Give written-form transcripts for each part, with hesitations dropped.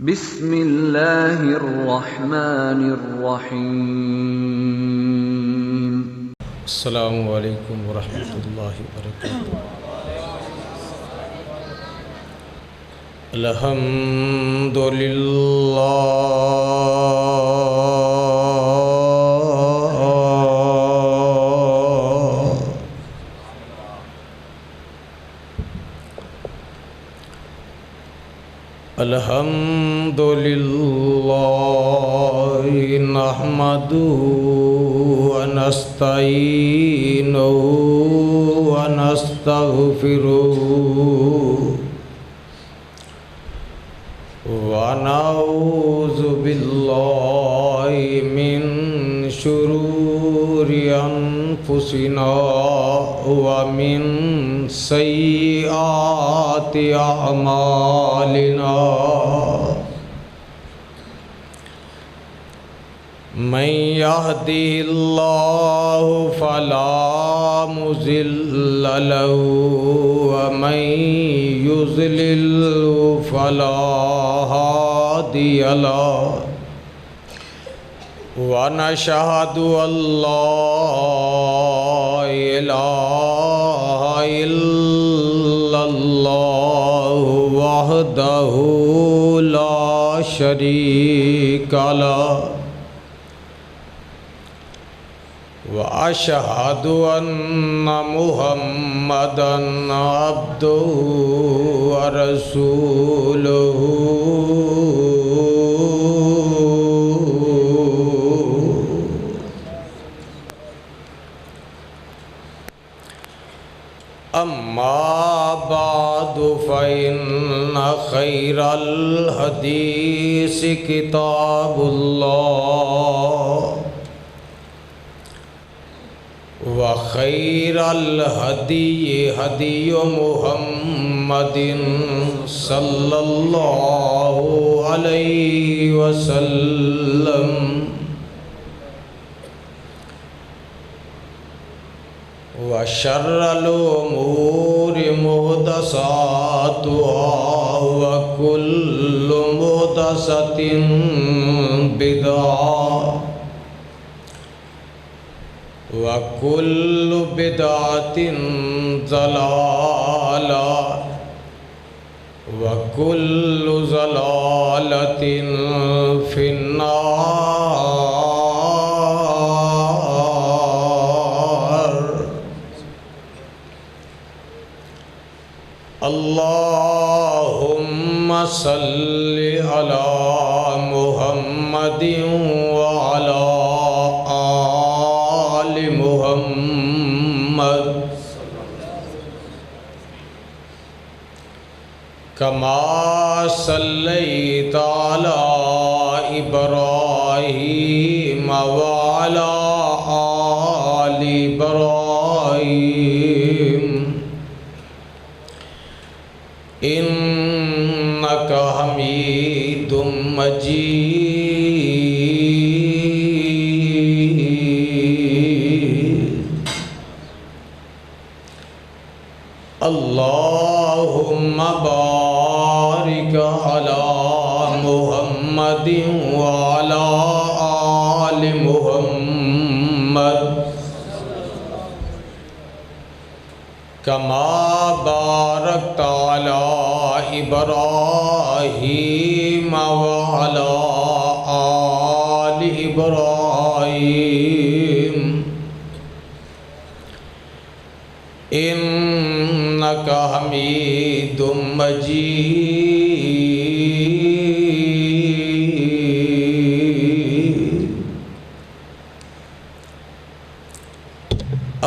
بسم اللہ الرحمن الرحیم۔ السلام علیکم ورحمۃ اللہ وبرکاتہ۔ الحمد للہ نحمدہ ونستعینہ ونستغفرہ ونعوذ باللہ من شرور انفسنا ومن سیئات اعمالنا، من يهده الله فلا مضل له ومن يضلل فلا هادي له، ونشهد أن لا إله إلا الله وحده لا شريك له، وأشهد أن محمدًا عبده ورسوله، أما بعد فإن خير الحديث كتاب الله، وخير الهدي هدي محمد صلى الله عليه وسلم، وشر الأمور محدثاتها وكل محدثة بدعة وكل بدعة ضلالة وكل ضلالة في النار۔ اللهم صل على محمد وعلى محمد كما صليت على إبراهيم وعلى آل إبراهيم إنك حميد مجيد۔ اللهم بارك على محمد وعلى آل محمد كما باركت على إبراهيم وعلى آل إبراهيم إنك حميد مجيد۔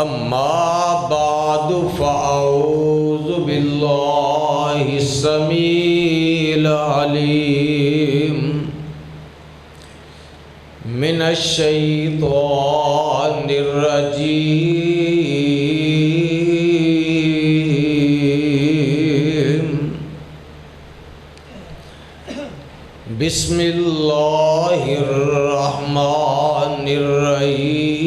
أما بعد فأعوذ بالله السميع العليم من الشيطان الرجيم، بسم الله الرحمن الرحيم۔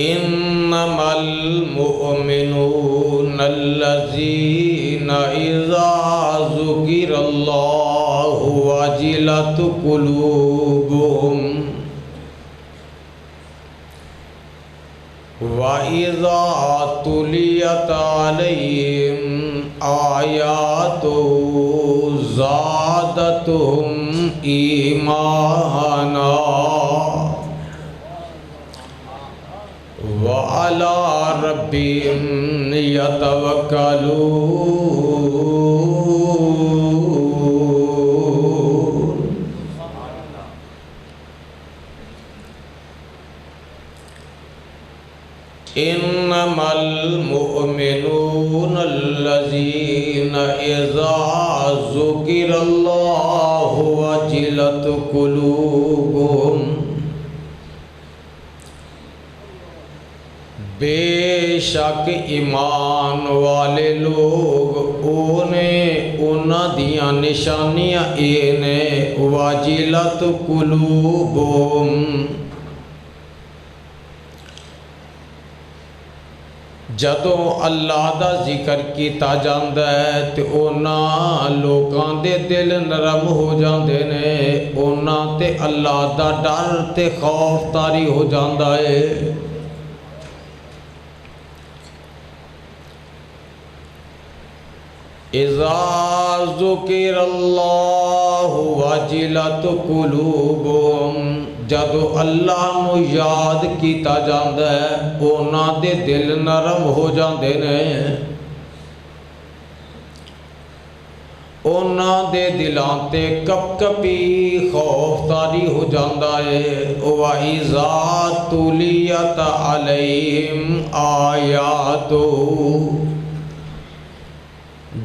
انما المؤمنون الذین اذا ذکر اللہ وجلت قلوبهم وَإِذَا تُلِيَتْ عَلَيْهِمْ آيَاتُهُ زَادَتْهُمْ إِيمَانًا وَعَلَى رَبِّهِمْ يَتَوَكَّلُونَ. انما المؤمنون الذين اذا ذكر الله وجلت قلوبهم. بے شک ایمان والے لوگ انہاں دیاں نشانیاں اے نے وجلت قلوبهم. جدوں اللہ دا ذکر کیتا جاندا ہے تے انہاں لوکاں دے دل نرم ہو جاندے نے، انہاں تے اللہ دا ڈر تے خوف طاری ہو جاندا ہے. اذا ذکر اللہ وجلت قلوبهم. جدو اللہ نو یاد کیتا جاندا ہے انہاں دے دل نرم ہو جاندے نے، انہاں دے دلاں تے کپ کپی خوف طاری ہو جاندا ہے. وَإِذَا تُلِيَتْ عَلَيْهِمْ آيَاتُهُ.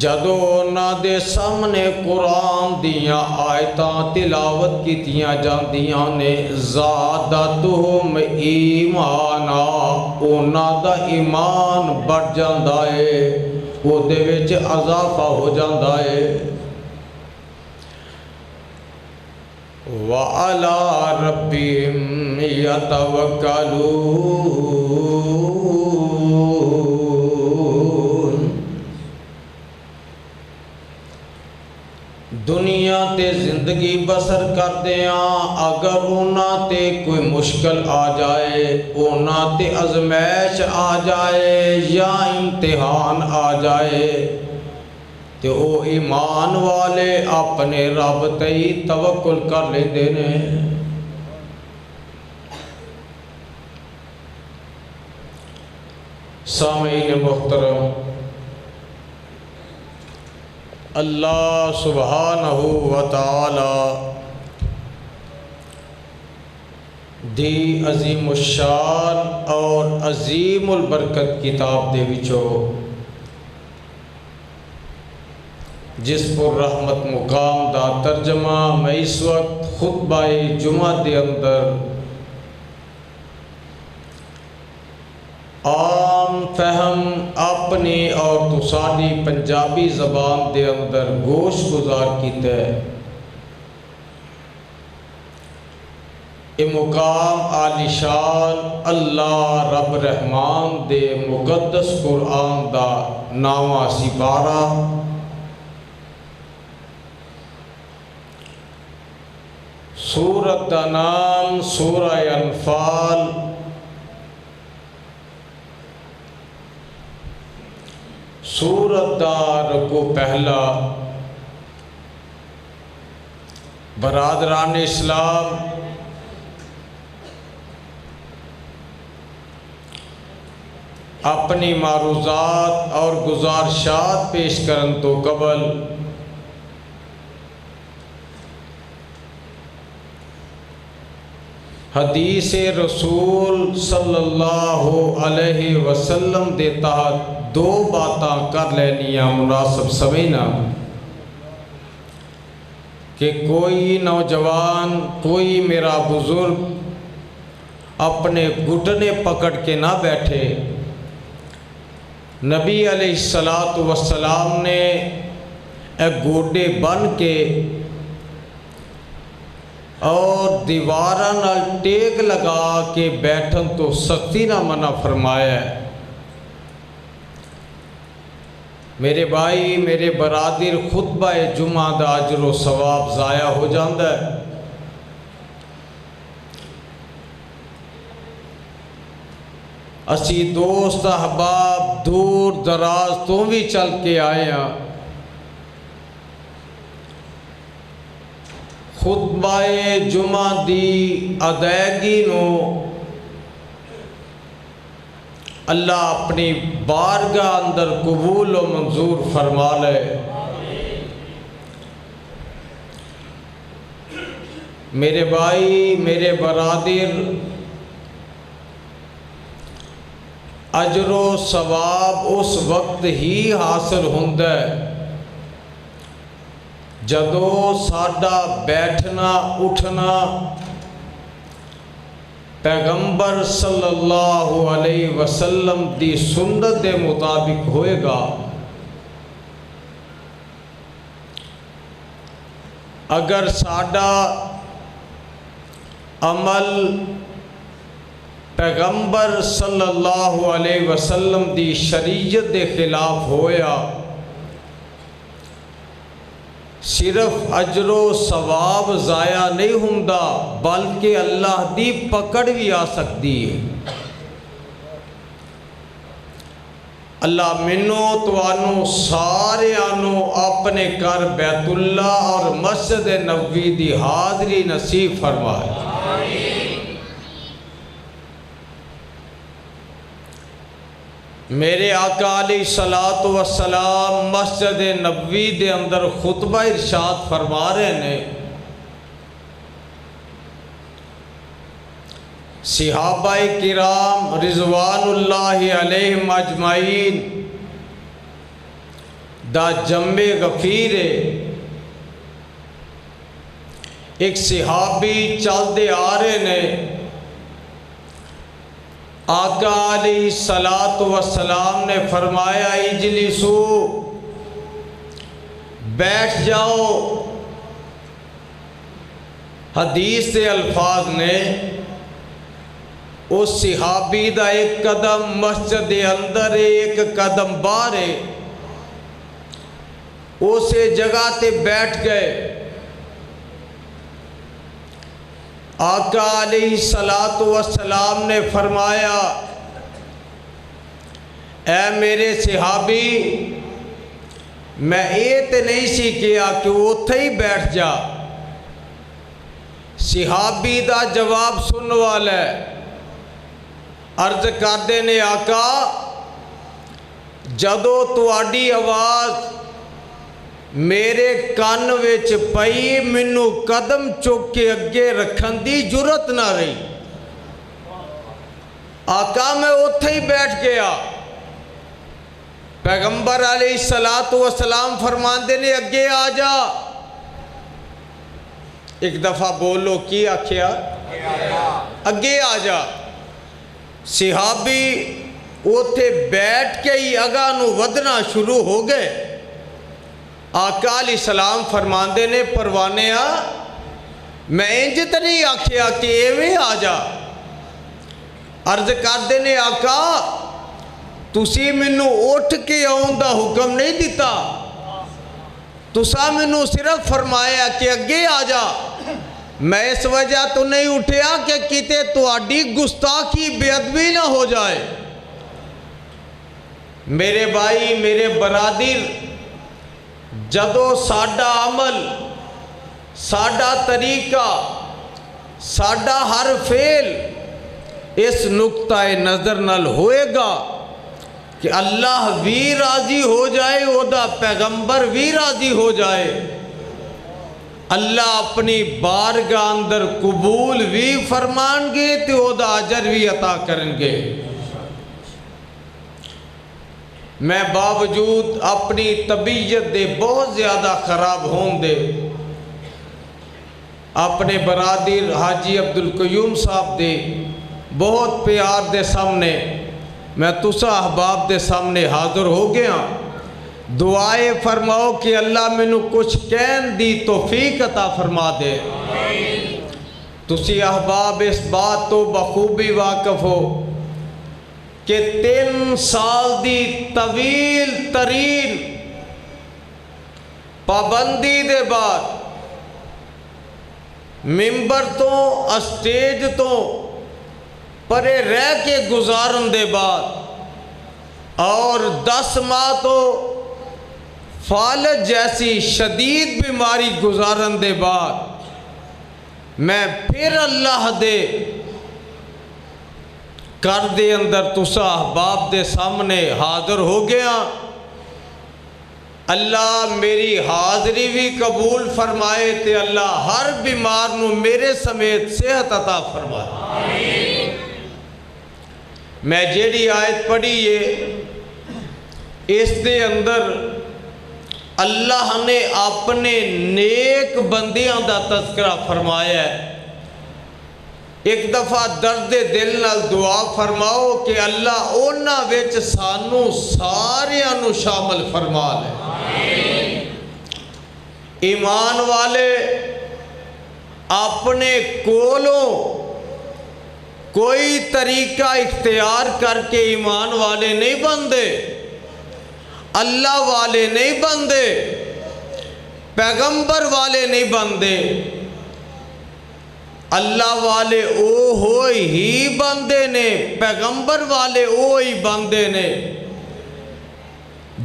جدو انہاں دے سامنے قرآن دیاں آیتاں تلاوت کیتیاں جاندیاں نے زادتہم ایمانا. انہاں دا ایمان بڑھ جاندا ہے، او دے وچ اضافہ ہو جاندا ہے. وَعَلَى رَبِّهِمْ يَتَوَكَّلُونَ. دنیا تے زندگی بسر کردیاں اگر انہاں تے کوئی مشکل آ جائے، انہاں تے ازمائش آ جائے یا امتحان آ جائے تے او ایمان والے اپنے رب تے ہی توکل کر لیندے نے. سامعین محترم، اللہ سبحانہ وتعالی دی عظیم الشان اور عظیم البرکت کتاب دے وچوں جس پر رحمت مقام دا ترجمہ میں اس وقت خطبہ جمعہ دے اندر عام فہم اپنی اور تساڈی پنجابی زبان دے اندر گوش گزار کیتا ہے. یہ مقام عالی شان اللہ رب رحمان دے مقدس قرآن دا 9واں سپارہ سورت دا نام سورہ انفال. سورت دا رکو پہلا. برادران اسلام، اپنی معروضات اور گزارشات پیش کرن تو قبل حدیث رسول صلی اللہ علیہ وسلم دے تحت دو باتاں کر لینیاں مناسب سمجھنا کہ کوئی نوجوان، کوئی میرا بزرگ اپنے گھٹنے پکڑ کے نہ بیٹھے. نبی علیہ السلام نے ایک گوڈے بن کے اور دیواراں نال ٹیک لگا کے بیٹھن تو سختی نہ منع فرمایا ہے۔ میرے بھائی میرے برادر، خطبہ جمعہ دا اجر و ثواب ضائع ہو جاندہ ہے۔ اسی دوست احباب دور دراز تو بھی چل کے آئے ہیں، خطبہ جمعہ دی ادائیگی نو اللہ اپنی بارگاہ اندر قبول و منظور فرما لے۔ میرے بھائی میرے برادر، اجر و ثواب اس وقت ہی حاصل ہوندہ ہے جدو ساڈا بیٹھنا اٹھنا پیغمبر صلی اللہ علیہ وسلم دی سنت دے مطابق ہوئے گا۔ اگر ساڈا عمل پیغمبر صلی اللہ علیہ وسلم دی شریعت دے خلاف ہویا، صرف اجر و ثواب ضائع نہیں ہوندا بلکہ اللہ دی پکڑ بھی آ سکتی ہے۔ اللہ منو توانو سارے آنو اپنے گھر بیت اللہ اور مسجد نبوی دی حاضری نصیب فرمائے۔ میرے آقا علیہ الصلوۃ والسلام مسجد نبوی دے اندر خطبہ ارشاد فرما رہے نے، صحابہ کرام رضوان اللہ علیہم اجمعین دا جمع غفیر ہے۔ ایک صحابی چل دے آ رہے نے، آقا علیہ الصلوۃ والسلام نے فرمایا اجلسو، بیٹھ جاؤ۔ حدیث سے الفاظ نے اس صحابی دا ایک قدم مسجد اندر ہے، ایک قدم باہر ہے، اسے جگہ تے بیٹھ گئے۔ آقا علیہ الصلوۃ والسلام نے فرمایا اے میرے صحابی، میں یہ تے نہیں سی کیا کہ اتھے ہی بیٹھ جا۔ صحابی دا جواب سن والا ہے، عرض کردے نے آقا جدو تواڈی آواز میرے کان وچ پئی، مینوں قدم چک کے اگے رکھن دی جرت نہ رہی، آقا میں اتھے ہی بیٹھ گیا۔ پیغمبر علیہ الصلوۃ والسلام فرماندے نے اگے آ جا۔ ایک دفعہ بولو کی آکھیا؟ اگے آ جا۔ صحابی اتھے بیٹھ کے ہی اگاں نو ودنا شروع ہو گئے۔ آقا علیہ السلام فرماندے نے پروانیا میں انج تے نہیں آکھیا کہ ایویں آ جا۔ عرض کردے نے آقا تسی مینوں اٹھ کے آؤں دا حکم نہیں دیتا، تسا مینوں صرف فرمایا کہ اگے آ جا۔ میں اس وجہ تو نہیں اٹھیا کہ کتے تواڈی گستاخی بے ادبی نہ ہو جائے۔ میرے بھائی میرے برادر، جدو ساڈا عمل، ساڈا طریقہ، ساڈا ہر فعل اس نقطہ نظر نال ہوئے گا کہ اللہ بھی راضی ہو جائے، او دا پیغمبر بھی راضی ہو جائے، اللہ اپنی بارگاہ اندر قبول بھی فرمان گے تے او دا اجر بھی عطا کریں گے۔ میں باوجود اپنی طبیعت دے بہت زیادہ خراب ہون دے اپنے برادر حاجی عبدالقیوم صاحب دے بہت پیار دے سامنے میں تسا احباب دے سامنے حاضر ہو گیا۔ دعائے فرماؤ کہ اللہ مینوں کچھ کہن دی توفیق عطا فرما دے۔ تسی احباب اس بات تو بخوبی واقف ہو کہ 3 سال دی طویل ترین پابندی دے بعد ممبر تو اسٹیج تو پرے رہ کے گزارن دے بعد اور 10 ماہ تو فالج جیسی شدید بیماری گزارن دے بعد میں پھر اللہ دے کر دے اندر تسا احباب دے سامنے حاضر ہو گیا۔ اللہ میری حاضری بھی قبول فرمائے تے اللہ ہر بیمار نو میرے سمیت صحت عطا فرمائے۔ میں جیڑی آیت پڑھی ہے اس دے اندر اللہ نے اپنے نیک بندیاں دا تذکرہ فرمایا ہے۔ ایک دفعہ درد دل نال دعا فرماؤ کہ اللہ اونا وچ سانو ساریاں نو شامل فرما لے۔ ایمان والے اپنے کولوں کوئی طریقہ اختیار کر کے ایمان والے نہیں بندے، اللہ والے نہیں بندے، پیغمبر والے نہیں بندے۔ اللہ والے او ہوئی ہی بندے نے، پیغمبر والے او ہی بندے نے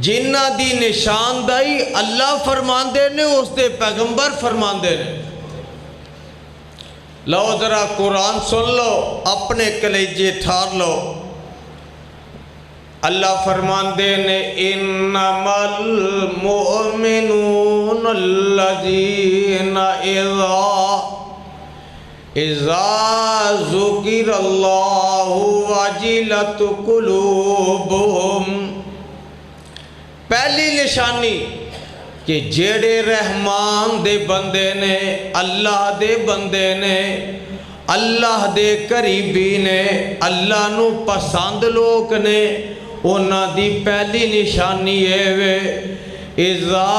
جنہ دی نشاندہی اللہ فرماندے نے، اس دے پیغمبر فرماندے نے۔ لو ذرا قرآن سن لو، اپنے کلیجے ٹھار لو۔ اللہ فرماندے نے انما المؤمنون الذین اذا ذکر اللہ وجلت قلوبہم۔ پہلی نشانی کہ جیڑے رحمان دے بندے نے، اللہ دے بندے نے، اللہ دے قریبی نے، اللہ نو پسند لوگ نے، اونا دی پہلی نشانی ہے وے اذا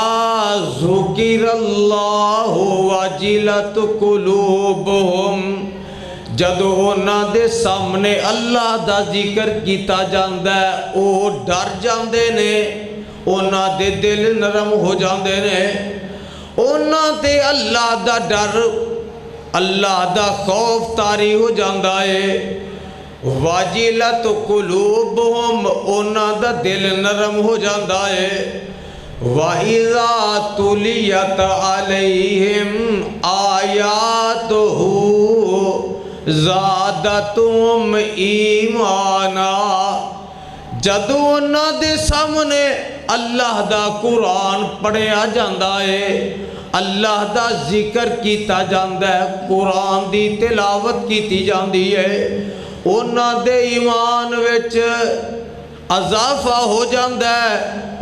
ذکر اللہ وجلت قلوبہم۔ جدو اونا دے سامنے اللہ دا ذکر کیتا جاندہ ہے او ڈر جاندے نے، اونا دے دل نرم ہو جاندے نے، اونا دے اللہ دا ڈر، اللہ دا خوف طاری ہو جاندہ ہے۔ واجلت قلوبہم، اونا دا دل نرم ہو جاندہ ہے۔ وَإِذَا تُلِيَتْ عَلَيْهِمْ آيَاتُهُ زَادَتْهُمْ ایمانا۔ جدو انہاں دے سامنے اللہ دا قرآن پڑھیا جاندہ ہے، اللہ دا ذکر کیتا جاندہ ہے، قرآن دی تلاوت کیتی جاندی ہے، انہاں دے ایمان وچ اضافہ ہو جاندہ ہے،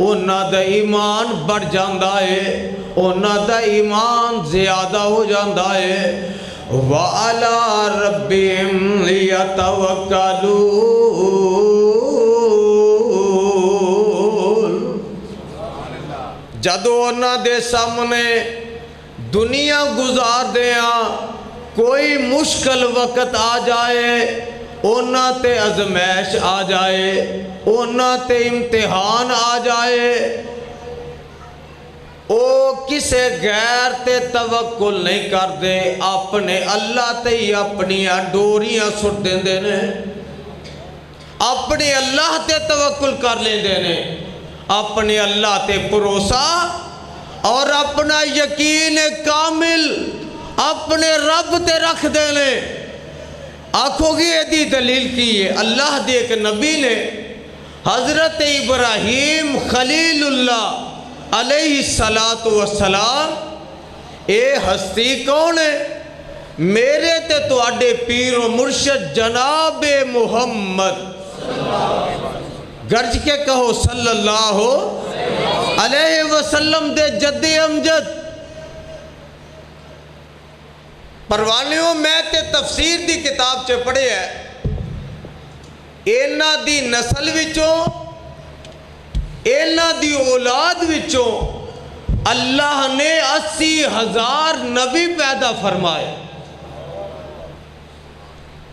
انہاں دا ایمان بڑھ جاندہ ہے، انہاں دا ایمان زیادہ ہو جاندہ ہے۔ وَعَلَىٰ رَبِّهِمْ يَتَوَكَّلُونَ۔ جدو انہاں دے سامنے دنیا گزار دیاں، کوئی مشکل وقت آ جائے، اونا تے ازمائش آ جائے، اونا تے امتحان آ جائے، او کسے غیر تے توکل نہیں کر دے، اپنے اللہ تے ہی اپنی ڈوریاں سٹ دیں دینے، اپنے اللہ تے توکل کر لیں دینے، اپنے اللہ تے بھروسہ اور اپنا یقین کامل اپنے رب تے رکھ دینے۔ آنکھوں کی ایدی دلیل کی ہے، اللہ دے ایک نبی نے حضرت ابراہیم خلیل اللہ علیہ السلام، اے ہستی کون ہے؟ میرے تے تو اڈے پیر و مرشد جناب محمد، گرج کے کہو صلی اللہ علیہ وسلم دے جد امجد۔ پروانیوں میں تے تفسیر دی کتاب چے پڑھے ہے، اینا دی نسل وچوں، اینا دی اولاد وچوں اللہ نے 80,000 نبی پیدا فرمائے۔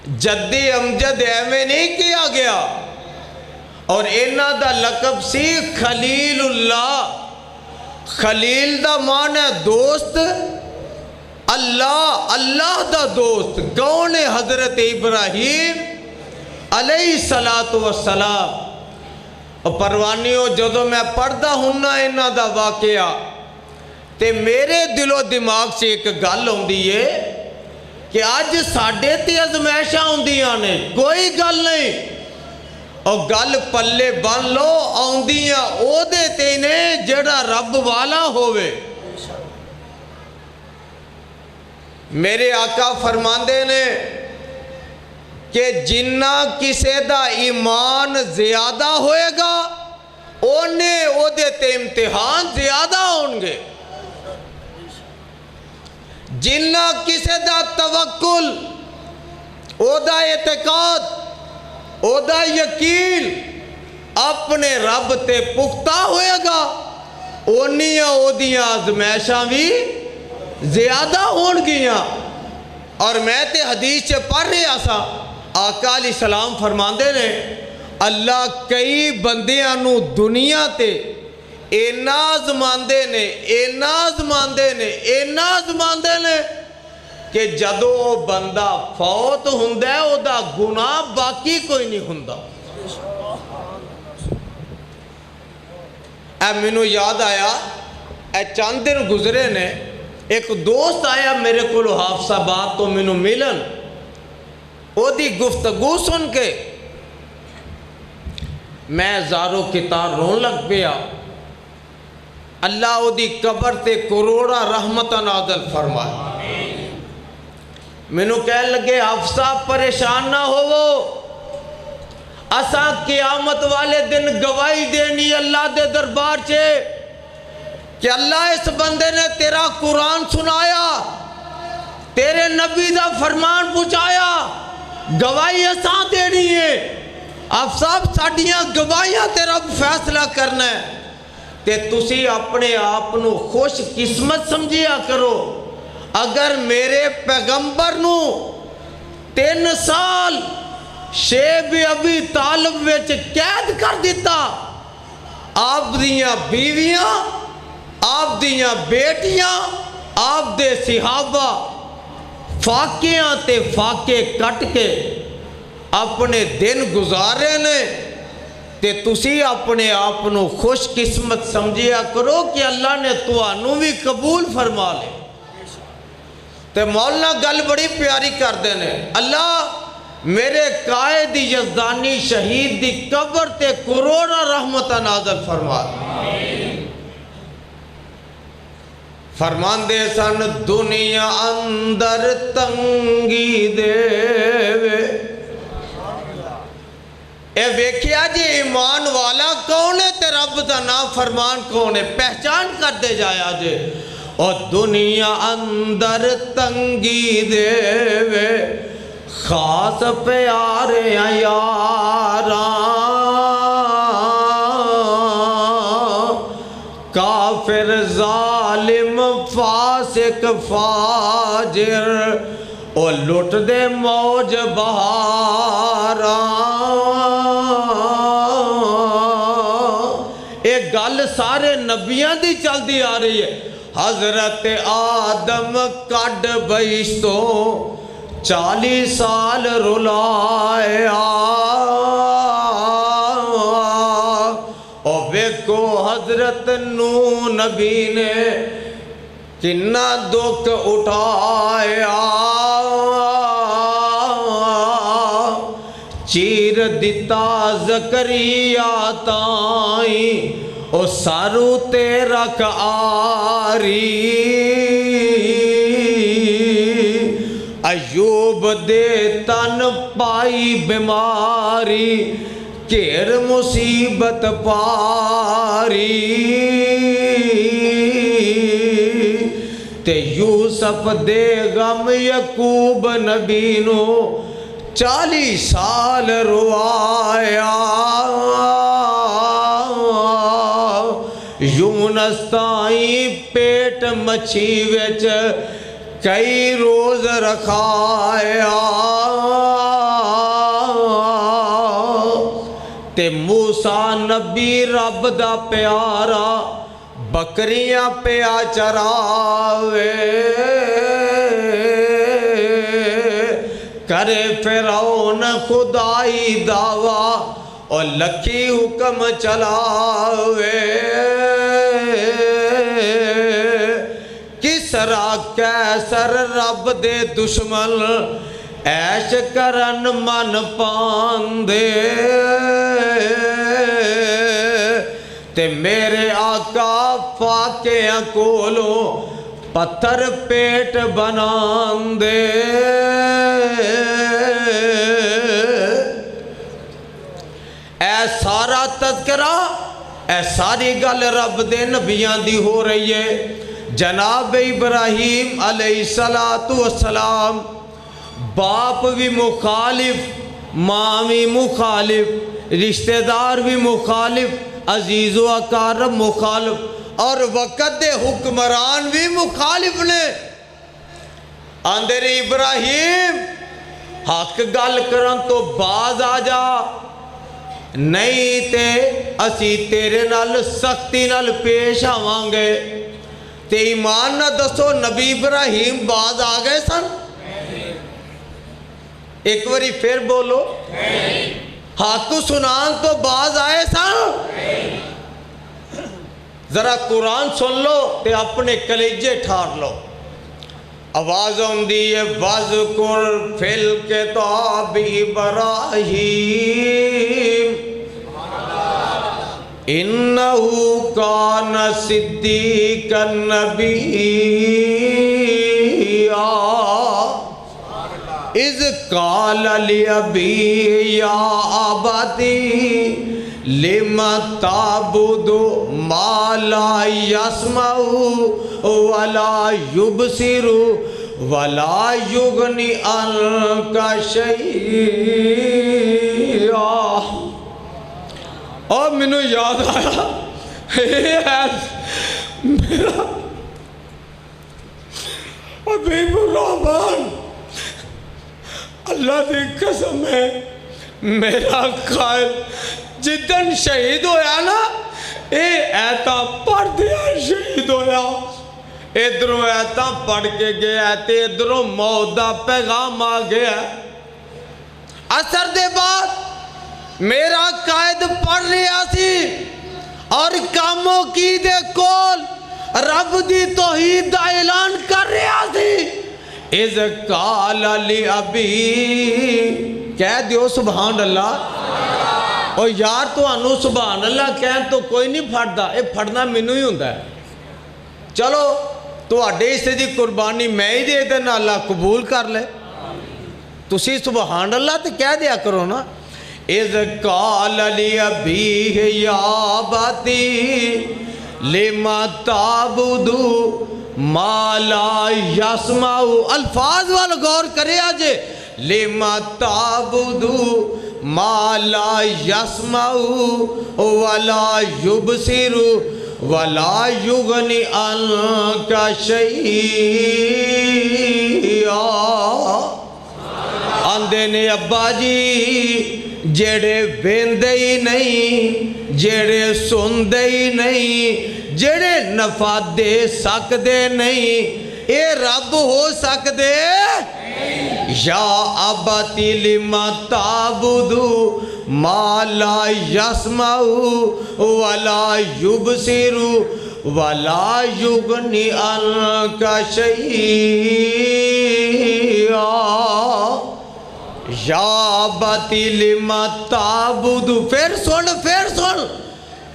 جد امجد ایویں نہیں کیا گیا، اور انہاں دا لقب سی خلیل اللہ۔ خلیل دا معنی ہے دوست، اللہ دا دوست کون ہے؟ حضرت ابراہیم علیہ السلام۔ اور پروانیوں جدو میں پڑھدا ہوں نا انہاں دا واقعہ تے میرے دل و دماغ سے ایک گل ہوندی ہے کہ آج ساڈے تے ازمائشاں ہوندیاں نے، کوئی گل نہیں، اور گل پلے بن لو آندیاں او دے تے نے جڑا رب والا ہوئے۔ میرے آقا فرماندے نے کہ جنہ کسے دا ایمان زیادہ ہوئے گا اونے او دے تے امتحان زیادہ ہونگے، جنہ کسے دا توکل، او دا اعتقاد، او دا یقین اپنے رب تے پختہ ہوئے گا، اونیاں او دیاں آزمائشاں بھی زیادہ ہون گیاں۔ اور میں تے حدیث سے پڑھ رہا سا، آقا علیہ السلام فرماندے نے اللہ کئی بندیاں نو دنیا تے آزماندے نے کہ جدو وہ بندہ فوت ہوندا ہے او دا گناہ باقی کوئی نہیں ہوندا۔ اے مینوں یاد آیا، اے چند دن گزرے نے ایک دوست آیا میرے کو حافظ آباد تو مینوں ملن، او دی گفتگو سن کے میں زارو کتار رون لگ پیا۔ اللہ او دی قبر تے کروڑا رحمت نازل فرمائے۔ مینوں کہنے لگے حافظ صاحب پریشان نہ ہوو، اساں قیامت والے دن گواہی دینی اللہ دے دربار چھے کہ اللہ اس بندے نے تیرا قرآن سنایا، تیرے نبی دا فرمان پہنچایا، گواہی اساں دینی ہے۔ آپ صاحب ساڈیاں گواہیاں تے رب فیصلہ کرنا ہے، تے تسی اپنے آپنو خوش قسمت سمجھیا کرو۔ اگر میرے پیغمبر نو 3 سال شیب ابی طالب وچ قید کر دیتا، آپ دیاں بیویاں، آپ دیاں بیٹیاں، آپ دے صحابہ فاقیاں تے فاقے کٹ کے اپنے دن گزارے نے، تے تسی اپنے آپنو خوش قسمت سمجھیا کرو کہ اللہ نے توانو بھی قبول فرما لے۔ تے مولانا گل بڑی پیاری کر دینے، اللہ میرے قائد یزدانی شہید دی قبر تے کروڑا رحمت نازل فرما لے۔ فرمان دے سن دنیا اندر تنگی دے وے، اے ویکھیا جی ایمان والا کون ہے تے رب دا نام فرمان کون ہے، پہچان کر دے جایا جے۔ اور دنیا اندر تنگی دے وے خاص پیارے یاراں، کافر ظالم فاسق فاجر او لٹ دے موج بہاراں۔ ایک گل سارے نبیاں دی چل دی آ رہی ہے، حضرت آدم کڈ بیشتوں 40 سال رلایا، اور ویکھو حضرت نوح نبی نے کنا دکھ اٹھایا، چیر دیتا زکریا تائیں او سارو تے رکھ آری، ایوب دے تن پائی بیماری کیر مصیبت پاری، تے یوسف دے غم یعقوب نبی نو 40 سال روایا، یونس تائیں پیٹ مچھی وچ کئی روز رکھایا، تے موسیٰ نبی رب دا پیارا بکریاں پیا چراوے کرے فرعون خدائی دعویٰ اور لکھی حکم چلاوے کسرا کیسر رب دے دشمن ایش کرن من پاندے تے میرے آقا فاقیاں کولوں پتھر پیٹ بنان دے اے سارا تذکرہ اے ساری گل رب دے نبیان دی ہو رہی ہے جناب ابراہیم علیہ السلام باپ بھی مخالف ماں بھی مخالف رشتہ دار بھی مخالف عزیز و اقارب مخالف اور وقت دے حکمران بھی مخالف نے آندر ابراہیم حق گل کرن تو باز آ جا نہیں تے اسی تیرے نال سختی نال پیش آوان گے تے ایمان نہ دسو نبی ابراہیم باز آ گئے سن ایک واری پھر بولو حق سنان تو باز آئے سن ذرا قرآن سن لو تے اپنے کلیجے ٹھار لو آواز ہوندی ہے وَذْكُرْ فِي الْكِتَابِ إِبْرَاهِيمَ إِنَّهُ كَانَ صِدِّيقًا نَبِيًّا اِذْ قَالَ لِأَبِيهِ يَا أَبَتِ لِمَ تَعْبُدُ مَا لَا يَسْمَعُ وَلَا يُبْصِرُ وَلَا يُغْنِي عَنْكَ شَيْئًا اور منو یاد آیا میرا حبیب الرحمن اللہ دی قسم ہے میرا قائل جدن شہید ہویا نا اے ایتا پڑھ دیا شہید ہویا ادھروں ایتا پڑھ کے گیا تے ادھروں موت دا پیغام آ گیا اثر دے بعد میرا قائد پڑھ رہا سی اور کاموں کی دے کول رب دی توحید دا اعلان کر رہا سی اِذْ قَالَ لِأَبِيهِ کہہ دیو سبحان اللہ اور یار تو انو سبحان اللہ کہن تو کوئی نہیں پھڑ دا اے پھڑنا منو ہی ہوندہ ہے چلو تو اڈے سے دی قربانی میں ہی دے دینا اللہ قبول کر لے تسی سبحان اللہ تے کہہ دیا کرو نا اِذْ قَالَ لِأَبِيهِ يَا أَبَتِ لِمَ تَعْبُدُ مَا لَا يَسْمَعُ الفاظ والا غور کرے آجے لِمَ تَعْبُدُ مَا لَا يَسْمَعُ وَلَا يُبْصِرُ وَلَا يُغْنِي عَنْكَ شَيْئًا آندے نے ابا جی جڑے ویندے ہی نہیں جڑے سندے ہی نہیں جڑے نفع دے سکدے نہیں اے رب ہو سکدے یا ابتی لما تعبدو ما لا یسمع ولا یبصر ولا یغنی عنک شیئا یا باتی لما تعبد پھر سن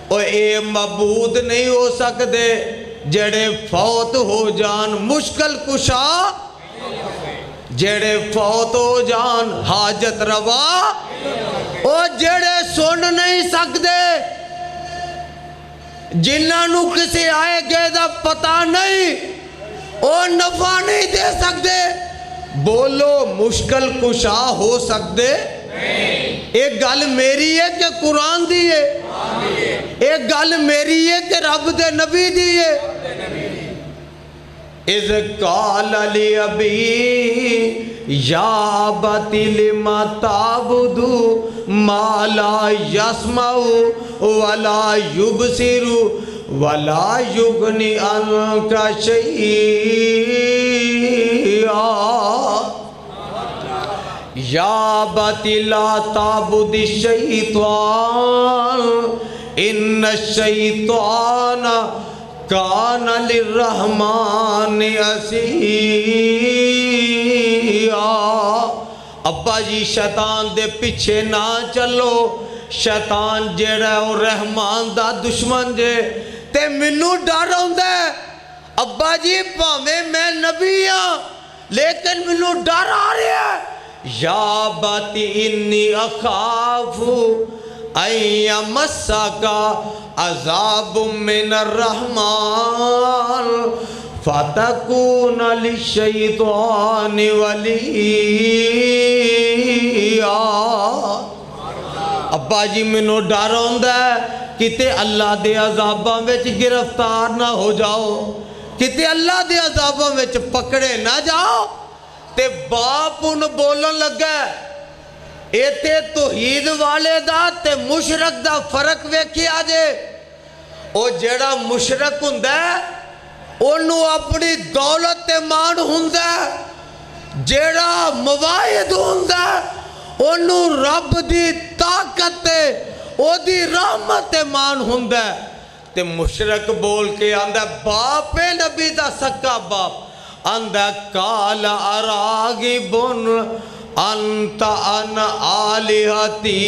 او اے معبود نہیں ہو سکدے جڑے فوت ہو جان مشکل کشا جڑے فوت ہو جان حاجت روا او جڑے سن نہیں سکدے جنہاں نو کسی آئے گے دا پتہ نہیں او نفع نہیں دے سکدے بولو مشکل کشا ہو سکتے ایک گل میری ہے کہ قرآن دی ہے ایک گل میری ہے کہ رب دے نبی دی ہے اِذْ قَالَ لِأَبِيهِ يَا أَبَتِ لِمَ تَعْبُدُ ما لا يسمع ولا يبصر ولا يغني عنك شيئا یا باتی لا تعبد الشیطان ان الشیطان کان للرحمن عصیا۔ ابا جی شیطان دے پیچھے نہ چلو، شیطان جیڑا ہے رحمان دا دشمن جے، تے منو ڈر ہوندا ہے ابا جی پاویں میں نبی ہاں لیکن منو ڈر آ رہا ہے۔ یا باتی انی اخاف ان یمسک عذاب من الرحمن فتکون للشیطان ولیا۔ ابا جی منو ڈر ہوندا ہے کتے اللہ دے عذاباں وچ گرفتار نہ ہو جاؤ، کتے اللہ دے عذاباں وچ پکڑے نہ جاؤ۔ تے باپ ان بولن لگا ایتے توحید والے دا تے مشرک دا فرق ویکھی آجے۔ او جیڑا مشرک ہوندا ہے انہوں اپنی دولت تے مان ہوندا ہے، جیڑا مواعد ہوندا ہے انہوں رب دی طاقت تے او دی رحمت تے مان ہوندا ہے۔ تے مشرک بول کے آندہ باپ نبی دا سکا باپ اندہ قال اراغب انت ان آلہتی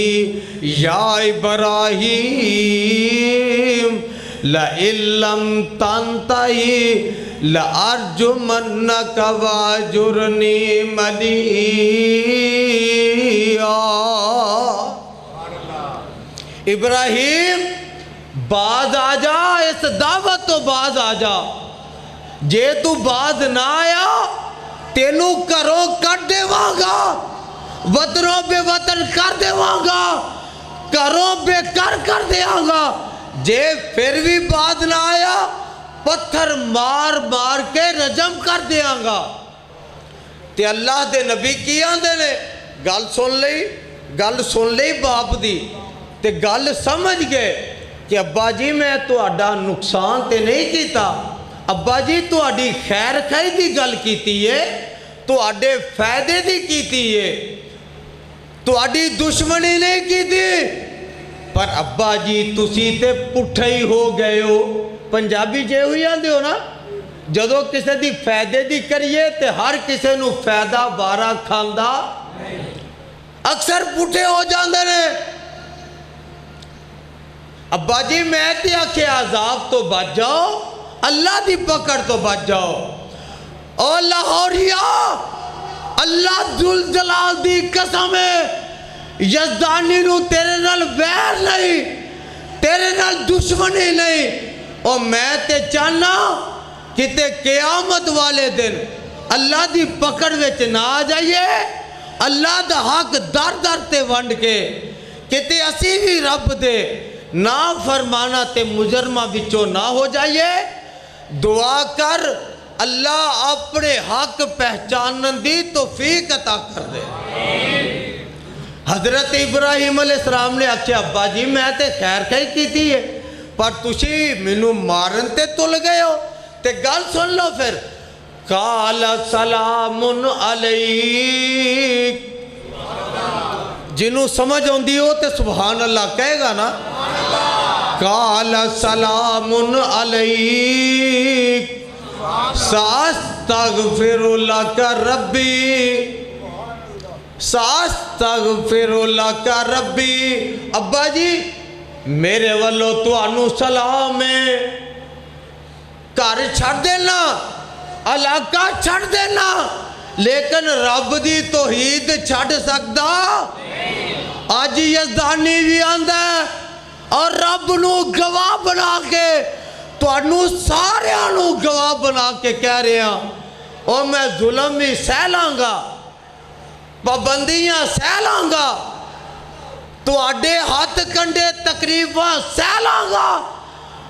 یا ابراہیم لئن لم تنتہی لأرجمنک واجرنی ملیا۔ ابراہیم باز آ جا، اس دعوت تو باز آ جا، جے تو باز نہ آیا تینو کرو کر دے وانگا، وطنوں بے وطن کر دے وانگا، کرو بے کر دے وانگا۔ جے پھر بھی باز نہ آیا پتھر مار مار کے رجم کر دے وانگا۔ تے اللہ دے نبی کی آندے نے گل سن لئی باپ دی تے گل سمجھ گئے کہ ابا جی میں تو اڈا نقصان تے نہیں کیتا، ابا جی تو اڈی خیر خائی دی گل کیتی ہے، تو اڈے فائدے دی کیتی ہے، تو اڈی دشمنی نہیں کیتی۔ پر ابا جی تسی تے پٹھے ہی ہو گئے ہو، پنجابی جے ہوئی آندے ہو نا، جدو کسے دی فائدے دی کریے تے ہر کسے نو فائدہ بارہ کھاندا اکثر پٹھے ہو جاندے نے۔ ابا جی میں تے آکھے عذاب تو بچ جاؤ، اللہ دی پکڑ تو بچ جاؤ۔ او لاہوریا اللہ ذوالجلال دی قسم ہے یزدانی نو تیرے نال ویر نہیں، تیرے نال دشمنی نہیں۔ او میں تے چاہنا کتے قیامت والے دن اللہ دی پکڑ وچ نہ آ جائیے، اللہ دا حق در در تے ونڈ کے کتے اسی بھی رب دے نا فرمانا تے مجرمہ بچو نہ ہو جائیے۔ دعا کر اللہ اپنے حق پہچانن دی توفیق عطا کر دے۔ حضرت ابراہیم علیہ السلام نے آکھیا ابا جی میں تے خیر خائی کیتی ہے پر تسی منو مارن تے تل گئے ہو، تے گل سن لو پھر۔ قال سلام علیک، جنہوں سمجھ ہوندی ہو تے سبحان اللہ کہے گا نا۔ قال سلام علیک ساستغفر لک ربی، ساستغفر لک ربی۔ ابا جی میرے والو تو انو سلام ہے، گھر چھڑ دینا، علاقہ چھڑ دینا، لیکن رب دی توحید چھڑ سکدا؟ آج یزدانی بھی آندہ ہے اور رب نو گواہ بنا کے تو انو سارے انو گواہ بنا کے کہہ رہے ہیں اور میں ظلم بھی سہ لانگا، پابندیاں سہ لانگا، تو اڈے ہاتھ کنڈے تقریباں سہ لانگا،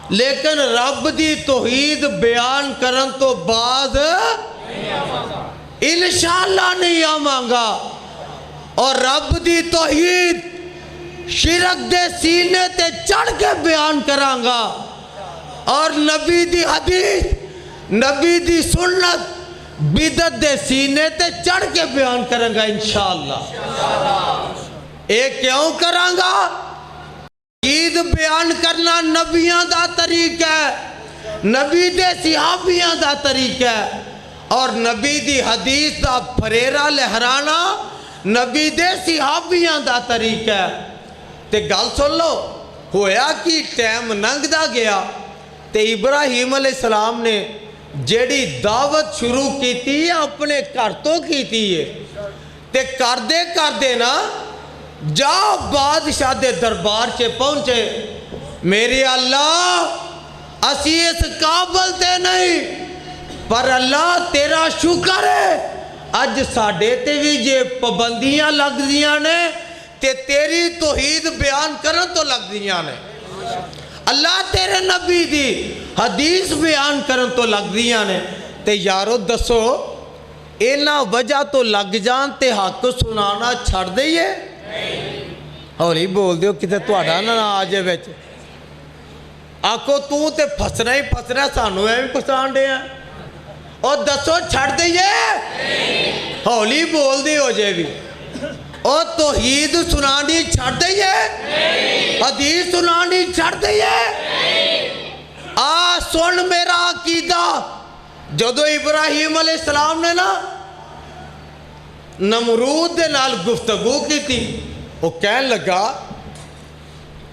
لیکن رب دی توحید بیان کرن تو بعد انشاءاللہ نہیں آمانگا۔ اور رب دی توحید شرک دے سینے تے چڑھ کے بیان کرانگا اور نبی دی حدیث نبی دی سنت بدعت دے سینے تے چڑھ کے بیان کرانگا انشاءاللہ۔ ایک کیوں کرانگا؟ عید بیان کرنا نبیاں دا طریقہ ہے، نبی دے صحابیاں دا طریقہ ہے، اور نبی دی حدیث دا پھریرا لہرانا نبی دے صحابیاں دا طریقہ ہے۔ تے گل سن لو، ہویا کہ ٹائم ننگ دا گیا تے ابراہیم علیہ السلام نے جیڑی دعوت شروع کی تھی اپنے گھر تو کی تھی تے کر دے نا جاؤ بادشاہ دے دربار چے پہنچے، میرے اللہ اسی اس قابل تے نہیں، پر اللہ تیرا شکر ہے اج ساڈے تے بھی جے پابندیاں لگ دیاں نے تے تیری توحید بیان کرن تو لگ دیاں نے، اللہ تیرے نبی دی حدیث بیان کرن تو لگ دیاں نے، تے یارو دسو اینا وجہ تو لگ جان تے حق سنانا چھڑ دئیے؟ ہولی بول دیو کتے تواڈا نہ آجے ویچ آکو تو تے پھسنا ہی پھسنا سانو ہے بھی پسان دے ہیں اور دسو چھڑ دئیے؟ ہولی بول دی ہو جے بھی اور توحید سنانی چھڑ دئیے؟ حدیث سنانی چھڑ دئیے؟ سن میرا عقیدہ، جدو ابراہیم علیہ السلام نے نا نمرود دے نال گفتگو کی تھی، وہ کہن لگا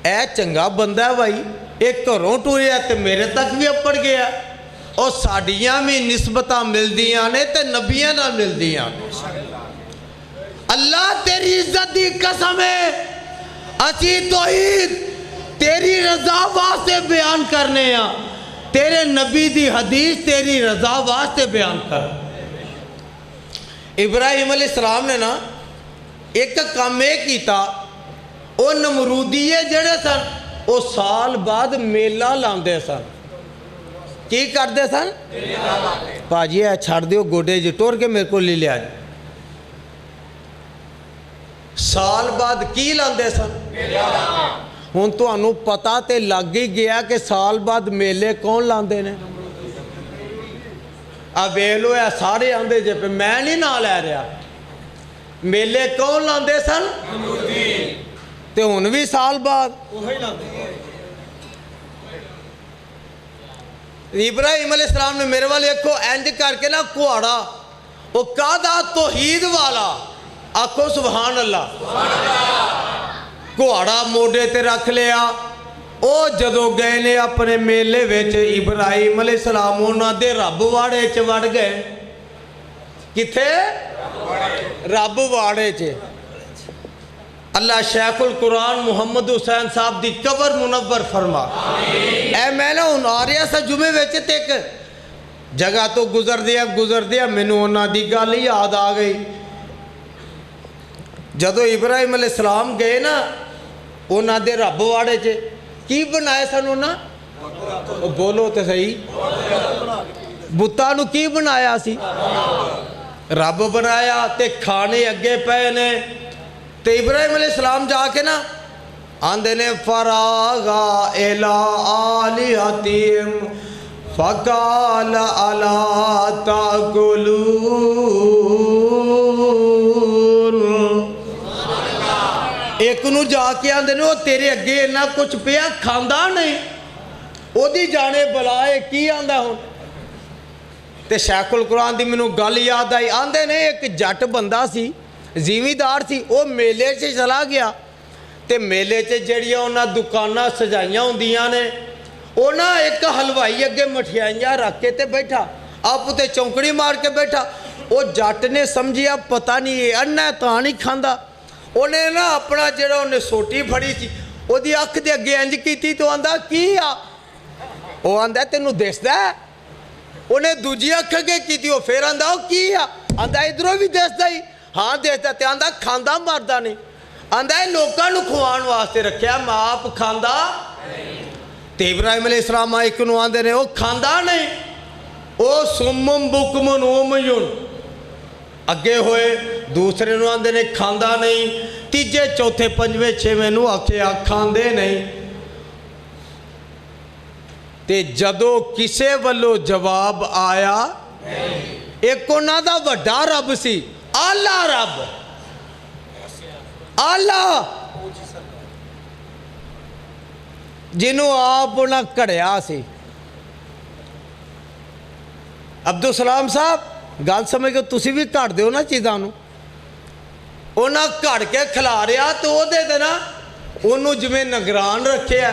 اے چنگا بندہ ہے بھائی، ایک گھروں ٹوریا تے میرے تک بھی اپڑ گیا اور ساڑیاں بھی نسبتاں مل دیاں نے تے نبیاں نہ مل دیاں نے، اللہ تیری عزت دی قسم ہے اسی توحید تیری رضا واسطے بیان کرنے ہیں، تیرے نبی دی حدیث تیری رضا واسطے بیان کر۔ ابراہیم علیہ السلام نے نا ایک کام ایک کیتا، وہ نمرودیے جڑے سن وہ سال بعد میلہ لاندے سن، کی کردے سن؟ پاجی ہے چھڑ دیو گوڑے جی ٹور کے میرے کو لے لیا جی، سال بعد کی لاندے سن؟ ہون تو انو پتا تے لگ ہی گیا کہ سال بعد میلے کون لاندے نے؟ اب ایلو ہے سارے آندے جے پہ میں نہیں نہ لے رہا، میلے کون لاندے سن؟ تے ہون بھی سال بعد ابراہیم علیہ السلام نے میرے والے کو اینج کر کے نا کوڑا وہ کہا توحید والا آکھو سبحان اللہ، کوڑا موڑے تے رکھ لیا، او جدو گئے نے اپنے میلے ویچ ابراہیم علیہ السلام انہاں دے رب واڑے چ وڑ گئے، کتھے؟ رب واڑے چ۔ اللہ شیخ القرآن محمد حسین صاحب دی قبر منور فرما، اے میں نے ان آریا سا جمعے ویچ تے ایک جگہ تو گزر دیا میں نے انہاں دی گل یاد آ گئی، جدو ابراہیم علیہ السلام گئے نا انہاں دے رب واڑے چ کی بنائے سن انہاں؟ بولو تے صحیح، بتاں نو کی بنایا سی؟ رب بنایا تے کھانے اگے پے نے تے ابراہیم علیہ السلام جا کے نا آندے نے فراغا الی آلہتہم فقال الا تاکلون، ایک نو جا کے آندے نے وہ تیرے اگے نہ کچھ پیا کھاندا نہیں، او دی جانے بلائے کی آندا ہوں تے شیخ القرآن دی منو گل یاد آئی، آندے نے ایک جٹ بندہ سی زمیندار سی، وہ میلے سے چلا گیا تے میلے سے جڑیاں انہاں دکاناں سجائیاں ہوندیاں نے، انہاں ایک حلوائی اگے مٹھیائیاں رکھ کے تے بیٹھا، آپ تے چونکڑی مار کے بیٹھا، وہ جٹ نے سمجھیا پتہ نہیں انہیں تاں نہیں کھاندا، انہیں نا اپنا جڑا انہیں سوٹی پھڑی تھی وہ دی اکھ دے اگے انج کی تھی تو آندہ کی آ، وہ آندہ تینو دیسدہ ہے، انہیں دوجی اکھ اگے کی تھی وہ پھر آندہ کی آ، آندہ ادھروں بھی دیسدہ ہی، ہاں دیسدہ تے آندہ کھاندہ مردہ نہیں، آندہ لوکاں نو کھوان واسطے رکھیا میں آپ کھاندہ، تے ابراہیم علیہ السلام آئے کنو آندے نے وہ کھاندہ نہیں، وہ سمم بکمن اومیون، اگے ہوئے دوسرے نو آندے نے کھاندہ نہیں، ਤੀਜੇ ਚੌਥੇ ਪੰਜਵੇਂ ਛੇਵੇਂ ਨੂੰ ਆਖਿਆ ਖਾਂਦੇ ਨਹੀਂ। ਤੇ ਜਦੋਂ ਕਿਸੇ ਵੱਲੋਂ ਜਵਾਬ ਆਇਆ, ਇੱਕ ਉਹਨਾਂ ਦਾ ਵੱਡਾ ਰੱਬ ਸੀ, ਆਲਾ ਰੱਬ, ਆਲਾ, ਜਿਹਨੂੰ ਆਪ ਉਹਨਾਂ ਘੜਿਆ ਸੀ। ਅਬਦੁਲ ਸਲਾਮ ਸਾਹਿਬ ਗੱਲ ਸਮਝ ਕੇ ਤੁਸੀਂ ਵੀ ਘੜ ਦਿਓ ਨਾ ਚੀਜ਼ਾਂ ਨੂੰ। ਉਹਨਾਂ ਘੜ ਕੇ ਖਿਲਾ ਰਿਹਾ ਤੇ ਉਹਦੇ ਤੇ ਨਾ ਉਹਨੂੰ ਜਿਵੇਂ ਨਿਗਰਾਨ ਰੱਖਿਆ।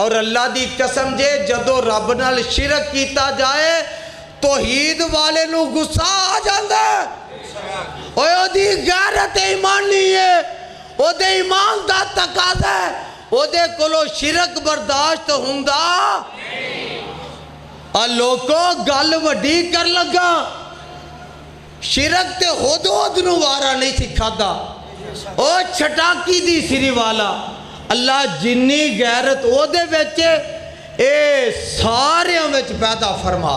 ਔਰ ਅੱਲਾ ਦੀ ਕਸਮ ਜੇ ਜਦੋਂ ਰੱਬ ਨਾਲ ਸ਼ਿਰਕ ਕੀਤਾ ਜਾਏ ਤੌਹੀਦ ਵਾਲੇ ਨੂੰ ਗੁੱਸਾ ਆ ਜਾਂਦਾ। ਓਏ ਉਹਦੀ ਗੈਰਤ ਈਮਾਨ ਨਹੀਂ ਹੈ, ਉਹਦੇ ਈਮਾਨ ਦਾ ਤਕਾਜ਼ਾ ਹੈ, ਉਹਦੇ ਕੋਲੋਂ ਸ਼ਿਰਕ ਬਰਦਾਸ਼ਤ ਹੁੰਦਾ। ਆ ਲੋਕੋ ਗੱਲ ਵੱਡੀ ਕਰ ਲੱਗਾ, ਸ਼ਿਰਕ ਤੇ ਹੁਦ ਨੂੰ ਵਾਰਾ ਨਹੀਂ ਸੀ ਖਾਦਾ। ਉਹ ਛਟਾਕੀ ਦੀ ਸਿਰੀ ਵਾਲਾ ਅੱਲਾ ਜਿੰਨੀ ਗੈਰਤ ਉਹਦੇ ਵਿੱਚ ਇਹ ਸਾਰਿਆਂ ਵਿੱਚ ਪੈਦਾ ਫਰਮਾ।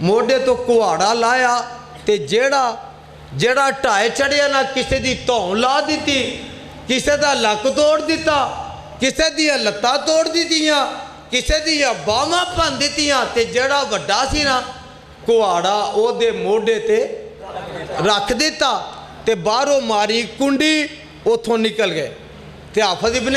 ਮੋਢੇ ਤੋਂ ਕੁਹਾੜਾ ਲਾਇਆ ਤੇ ਜਿਹੜਾ ਢਾਏ ਚੜਿਆ ਨਾ ਕਿਸੇ ਦੀ ਧੌਣ ਲਾ ਦਿੱਤੀ, ਕਿਸੇ ਦਾ ਲੱਕ ਤੋੜ ਦਿੱਤਾ, ਕਿਸੇ ਦੀਆਂ ਲੱਤਾਂ ਤੋੜ ਦਿੱਤੀਆਂ, ਕਿਸੇ ਦੀਆਂ ਬਾਹਾਂ ਭੰਨ ਦਿੱਤੀਆਂ। ਤੇ ਜਿਹੜਾ ਵੱਡਾ ਸੀ ਨਾ ਕੁਹਾੜਾ ਉਹਦੇ ਮੋਢੇ ਤੇ ਰੱਖ ਦਿੱਤਾ ਤੇ ਬਾਹਰੋਂ ਮਾਰੀ ਕੁੰਡੀ, ਉਥੋਂ ਨਿਕਲ ਗਏ। ਤੇ ਹਾਫਿਜ਼ ਇਬਨ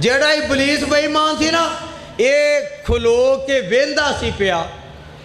ਜਿਹੜਾ ਇਬਲੀਸ ਬੇਈਮਾਨ ਸੀ ਨਾ ਇਹ ਖਲੋ ਕੇ ਵੇਂਦਾ ਸੀ ਪਿਆ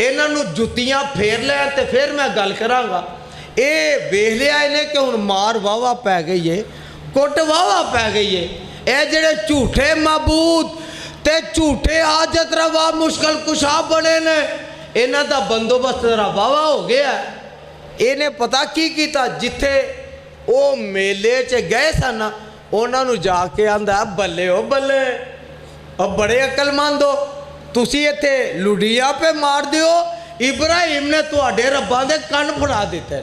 ਇਹਨਾਂ ਨੂੰ ਜੁੱਤੀਆਂ ਫੇਰ ਲੈਣ ਤੇ ਫਿਰ ਮੈਂ ਗੱਲ ਕਰਾਂਗਾ। ਇਹ ਵੇਖ ਲਿਆ ਇਹਨੇ ਕਿ ਹੁਣ ਮਾਰ ਵਾਵਾ ਪੈ ਗਈ ਏ, ਕੁੱਟ ਵਾਵਾ ਪੈ ਗਈ ਏ। ਇਹ ਜਿਹੜੇ ਝੂਠੇ ਮਾਬੂਦ ਤੇ ਝੂਠੇ ਹਾਜਤ ਰਵਾ ਮੁਸ਼ਕਲ ਕੁਸ਼ਾ ਬਣੇ ਨੇ, ਇਹਨਾਂ ਦਾ ਬੰਦੋਬਸਤ ਜ਼ਰਾ ਵਾਵਾ ਹੋ ਗਿਆ। ਇਹਨੇ ਪਤਾ ਕੀ ਕੀਤਾ, ਜਿੱਥੇ ਉਹ ਮੇਲੇ 'ਚ ਗਏ ਸਨ ਉਹਨਾਂ ਨੂੰ ਜਾ ਕੇ ਆਂਦਾ ਬੱਲੇ ਓ ਬੱਲੇ, ਉਹ ਬੜੇ ਅਕਲਮੰਦ ਹੋ, ਤੁਸੀਂ ਇੱਥੇ ਲੁੱਡੀਆਂ ਪੇ ਮਾਰ ਦਿਓ, ਇਬਰਾਹੀਮ ਨੇ ਤੁਹਾਡੇ ਰੱਬਾਂ ਦੇ ਕੰਨ ਫੜਾ ਦਿੱਤੇ।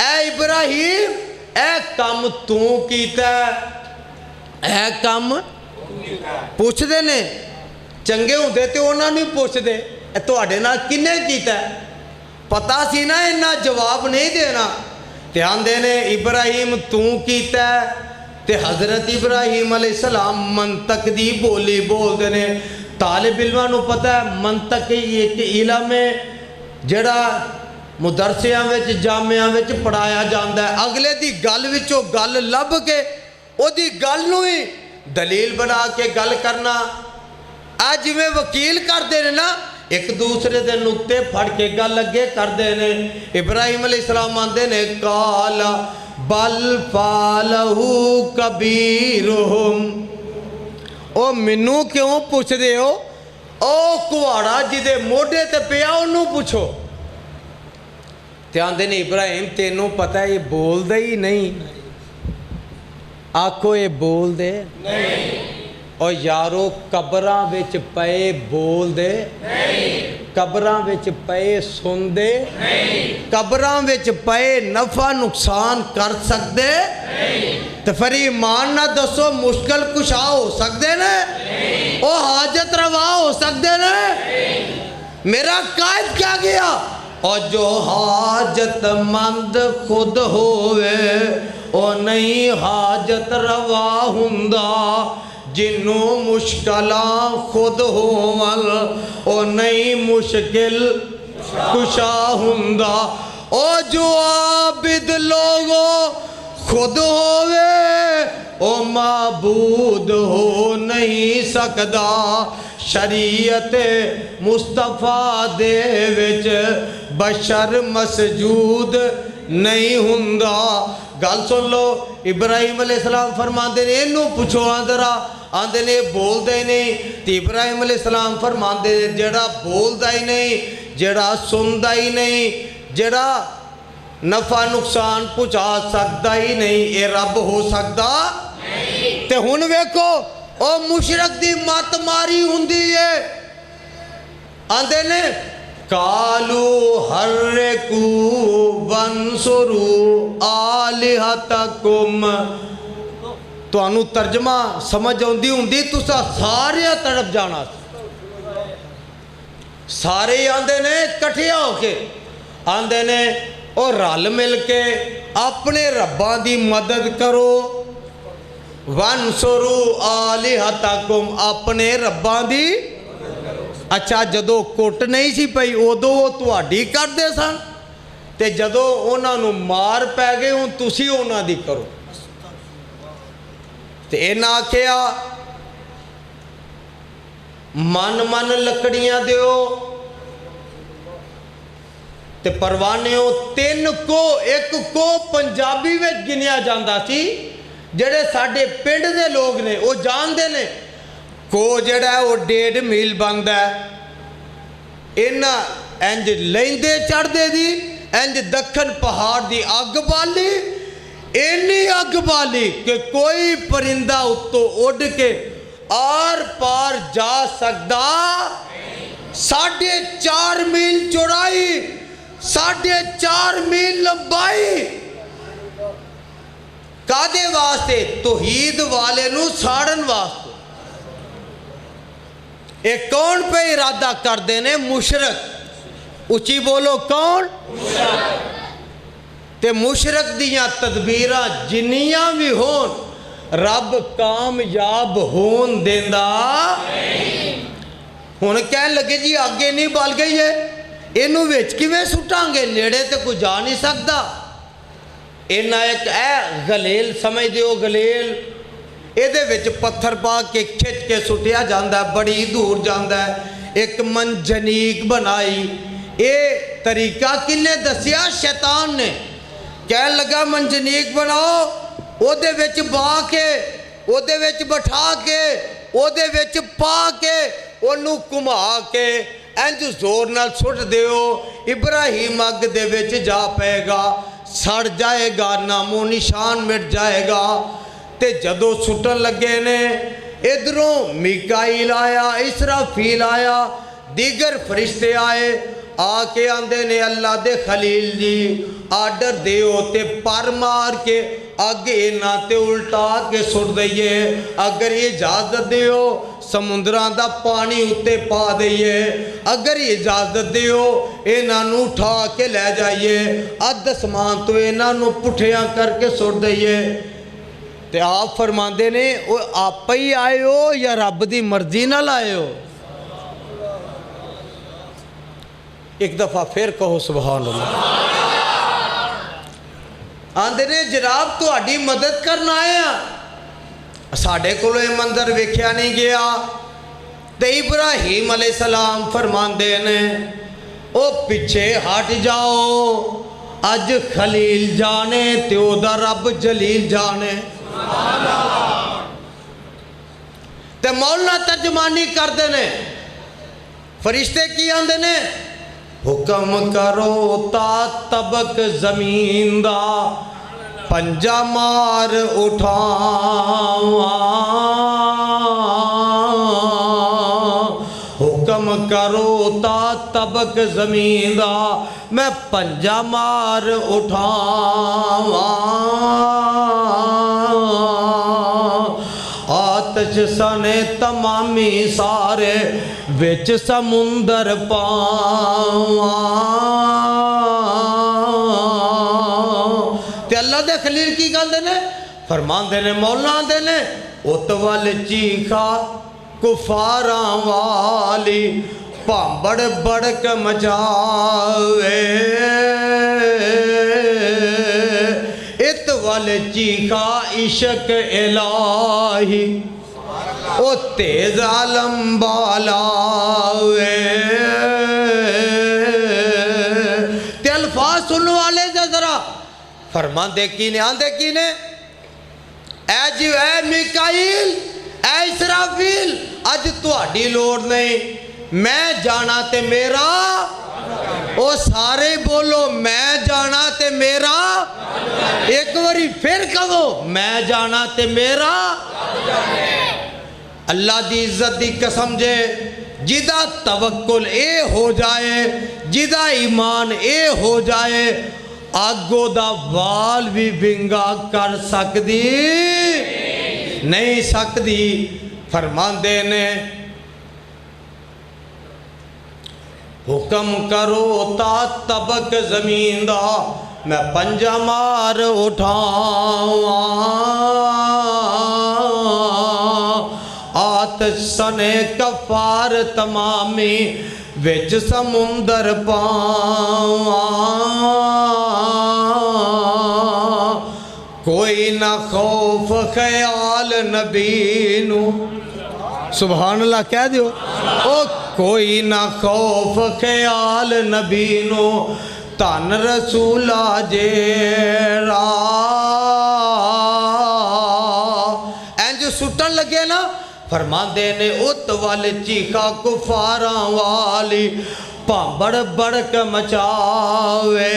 اے ابراہیم اے کم تو کیتا ہے، اے کم پوچھ دے نے چنگے ہوندے تے انہاں نوں پوچھ دے اے تواڈے نال کنے کیتا ہے، پتہ سی نا انہاں جواب نہیں دینا تے آندے نے ابراہیم تو کیتا ہے تے حضرت ابراہیم علیہ السلام منطق دی بولی بول دے نے. طالب علماں نوں پتہ ہے منطق ایک علم ہے جڑا مدرسیاں وچ جامعہ وچ پڑھایا جاندا ہے. اگلے دی گل وچوں گل لب کے او دی گل نوں ہی دلیل بنا کے گل کرنا. آج جویں وکیل کردے نے نا ایک دوسرے دے نقطے پھڑ کے گل اگے کردے نے. ابراہیم علیہ السلام آندے نے قال بل فعلہ کبیرہم، او منوں کیوں پوچھ دے ہو، او کواڑا جدے موڈے تے پیا انہوں پوچھو. تے آندے نے ابراہیم تینوں پتہ ہے یہ بول دے ہی نہیں، آکھو یہ بول دے نہیں. اور یارو قبراں وچ پئے بول دے نہیں، قبراں وچ پئے سن دے نہیں، قبراں وچ پئے نفع نقصان کر سکدے نہیں. تو پھر ایمان نہ دسو مشکل کشا ہو سکدے نے، او حاجت روا ہو سکدے نے. میرا قائد کیا گیا، اور جو حاجت مند خود ہوئے او نہیں حاجت روا ہوندا، جنوں مشکلاں خود ہوول او نہیں مشکل کشا ہوندا. او جو عابد لوگو خود ہوئے او معبود ہو نہیں سکدا، شریعت مصطفیٰ دے وچ بشر مسجود نہیں ہوندا. گل سن لو ابراہیم علیہ السلام فرماندے نے اینوں پوچھو ذرا، آندے نے بول دے نہیں. تے ابراہیم علیہ السلام فرماندے نے جڑا بولدا ہی نہیں، جڑا سندا ہی نہیں، جڑا نفع نقصان پہنچا سکتا ہی نہیں، اے رب ہو سکتا نہیں. تے ہن ویکھو او مشرک دی مت ماری ہوندی ہے. آندے نے کالو حرکو وانصرو آلہتکم. تو انو ترجمہ سمجھ ہوندی ہوندی تسا سارے تڑپ جانا، سارے آندے نے کٹھے ہو کے آندے نے اور رل مل کے اپنے رباں دی مدد کرو. وانصرو آلہتکم، اپنے رباں دی. اچھا جدو کٹ نہیں سی پئی ادو وہ تہاڈی کردے سن، تے جدو انہاں نوں مار پے گئے ہوں تسی انہاں دی کرو. تے انہاں آکھیا من لکڑیاں دیو تے پروانے ہو. تین کو ایک کو پنجابی میں گنیا جاندہ سی، جڑے ساڑھے پنڈ دے لوگ نے وہ جان دے نے کو جڑا ہے وہ 1.5 میل بند ہے. انہاں انج لیندے چڑھ دے دی، انج دکھن پہاڑ دی اگ بالی، اینی اگ بالی کہ کوئی پرندہ اتو اڑ کے آر پار جا سکدا. 4.5 میل چوڑائی، 4.5 میل لمبائی. کادے واسطے؟ توحید والے نو ساڑن واسطے. ایک کون پہ ارادہ کر دینے؟ مشرک. اچھی بولو کون؟ مشرک. تے مشرک دیاں تدبیرہ جنیاں بھی ہون رب کامیاب ہون دیندہ. ہون کہنے لگے جی آگے نہیں بال گئی ہے، انہوں ویچ کی میں سٹھاں گے، نیڑے تے کوئی جا نہیں سکتا. انہاں ایک غلیل سمجھ دیو، غلیل ایدے وچ پتھر پا کے کھچ کے سٹیا جاندہ ہے، بڑی دور جاندہ ہے. ایک منجنیک بنائی. اے طریقہ کنے دسیا؟ شیطان نے. کہنے لگا منجنیک بناؤ، او دے وچ با کے، او دے وچ بٹھا کے، او دے وچ پا کے، انہوں کما کے انج زور نال سٹ دیو. ابراہیم اگ دے وچ جا پے گا، سڑ جائے گا، نامو نشان مٹ جائے گا. تے جدو سٹن لگے نے ادھروں میکائیل آیا، اسرافیل آیا، دیگر فرشتے آئے. آ کے آندے نے اللہ دے خلیل جی آرڈر دیو تے پر مار کے آگے نہ تے الٹا کے سٹ دئیے، اگر یہ اجازت دیو سمندران دا پانی اتے پا دئیے، اگر یہ اجازت دیو انہاں نو اٹھا کے لے جائیے، آسمان تو انہاں نو پٹھیاں کر کے سٹ دئیے۔ تے آپ فرماندے نے آپ ہی آئے ہو یا رب دی مرضی نہ لائے ہو؟ ایک دفعہ پھر کہو سبحان اللہ۔ آندے نے جناب تو اڈی مدد کرنا آئے ہیں، ساڑھے کو لوے منظر ویکھیا نہیں گیا۔ تے ابراہیم علیہ السلام فرماندے نے او پیچھے ہٹ جاؤ، اج خلیل جانے تے او دا رب جلیل جانے۔ تے مولانا ترجمانی کر دینے، فرشتے کی آندے نے حکم کرو تا طبق زمین دا پنجا مار اٹھاواں، حکم کرو تا طبق زمین دا میں پنجا مار اٹھاواں، آتش سنے تمامی سارے وچ سمندر پاواں۔ تے اللہ دے خلیل کی گل دے نے فرمان دے نے مولا دے نے ات وال چیخا کفاراں والی پامبڑ بڑک مچاوے، ات وال چیخا عشق الہی او تیز عالم بالاوے۔ تے الفاظ سنو والے ذرا فرمان دے کی نے آندے کی نے اے جیو اے میکائیل اے اسرافیل اج تو اڈی لوڑ نہیں، میں جانا تے میرا او سارے بولو میں جانا تے میرا، ایک واری پھر کہو میں جانا تے میرا۔ اللہ دی عزت دی قسم جے جدا توکل اے ہو جائے، جدا ایمان اے ہو جائے، آگو دا وال بھی بنگا کر سکدی نہیں سکدی۔ فرمان دے نے حکم کرو تا طبق زمین دا میں پنجا مار اٹھاواں، آتش سنے کفار تمامی وچ سمندر پاواں، کوئی نہ خوف خیال نبی نو، سبحان اللہ کہہ دیو او کوئی نہ خوف خیال نبی نو، تن رسولہ جیڑا اینج سٹن لگے نا فرمان دے نے ات والے چیخا کفاراں والی پامبڑ بڑک مچاوے،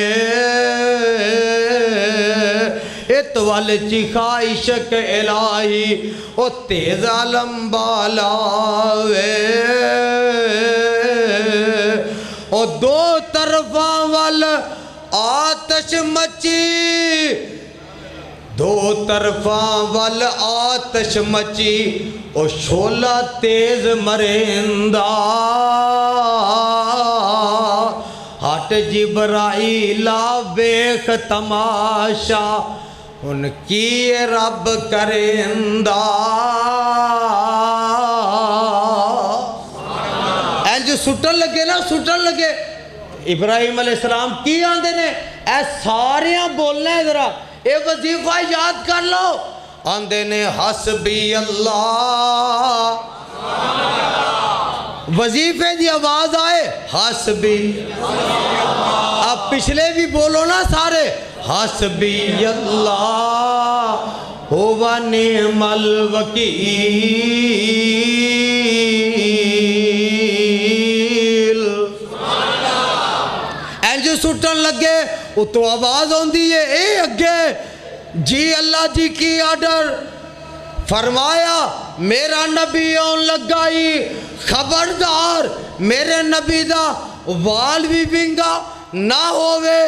ات والے چیخا عشق الہی او تیز عالم بالاوے، او دو طرفاں وال آتش مچی، دو طرفاں وال آتش مچی او شولا تیز مرندہ، ہٹ جبرائیلا بیخ تماشا ان کی رب کرندہ۔ اینج سٹن لگے نا سٹن لگے ابراہیم علیہ السلام کی آندے نے اے ساریاں بولنے ذرا اے وظیفہ یاد کر لو، آندے نے حسبی اللہ، وظیفے دی آواز آئے حسبی، اب پچھلے بھی بولو نا سارے حسبی اللہ ہوا نعم الوکیل، اینج سٹن لگے اتو آواز ہوندی ہے اے اگے جی اللہ جی کی آرڈر فرمایا میرا نبی آن لگائی، خبردار میرے نبی دا وال بھی ونگا نہ ہووے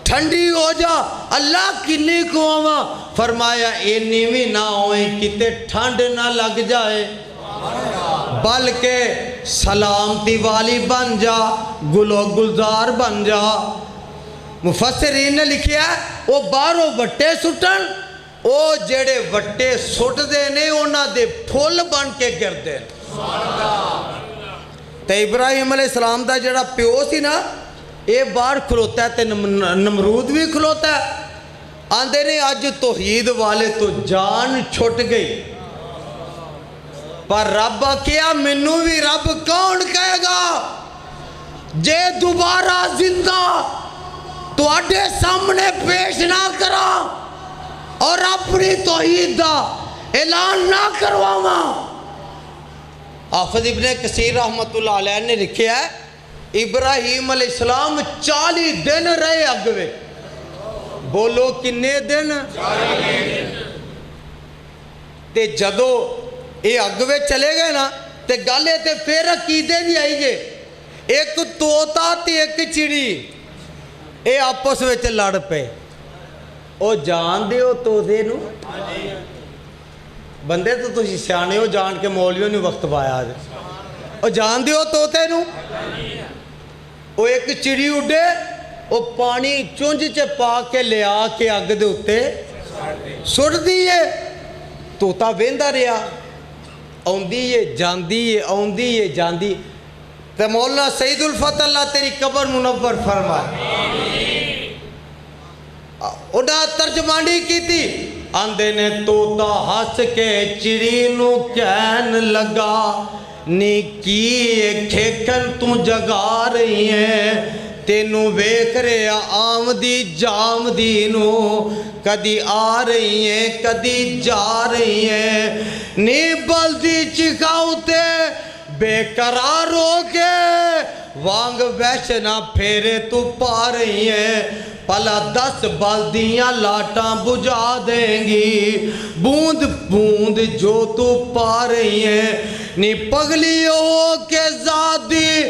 ٹھنڈی ہو جا اللہ کنی کو آواں فرمایا اینی بھی نہ ہوئے کتے ٹھنڈ نہ لگ جائے بلکہ سلامتی والی بن جا گلو گلزار بن جا مفسرین نے لکھیا ہے وہ باہروں وٹے سٹن او جڑے وٹے سٹ دے نے اونا دے پھول بن کے گردے تے ابراہیم علیہ السلام دا جڑا پیو سی نا اے باہر کھلوتا ہے تے نمرود بھی کھلوتا ہے آندے نے آج توحید والے تو جان چھٹ گئی پر رب کیا منو بھی رب کون کہے گا جے دوبارہ زندہ تو اڈے سامنے پیش نہ کرا اور اپنی توحید دا اعلان نہ کرواما حافظ ابن کثیر رحمت اللہ علیہ نے لکھیا ہے ابراہیم علیہ السلام 40 دن رہے اگوے بولو کنے دن تے جدو اے اگوے چلے گئے نا تے گالے تے پھر عقیدے بھی آئی گے ایک توتا تے ایک چڑی اے آپس وچ لڑ پے او جان دے ہو توتے نو بندے تو تسی سیانے ہو جان کے مولیوں نے وقت پایا آج او جان دے ہو توتے نو او ایک چڑی اڈے او پانی چونج چے پا کے لیا کے اگ دے ہوتے سڑ دیئے توتا ویندہ رہا اوندیے جاندیے اوندیے جاندی تے مولانا سید الفتح اللہ تیری قبر منور فرمائے انہاں ترجمانی کی تھی آندے نے توتا ہس کے چڑی نو کہن لگا نی کی کھیکن تو جگا رہی ہیں تینو ویکھ رہے آمدی جامدی نو کدی آ رہی ہیں کدی جا رہی ہیں نی بلدی چکاؤتے بے قرار ہو کے وانگ ویشنا پھیرے تو پا رہی ہیں پلا 10 بالدیاں لاٹاں بجھا دیں گی بوند بوند جو تو پا رہی ہیں نی پگلی ہو کے زادی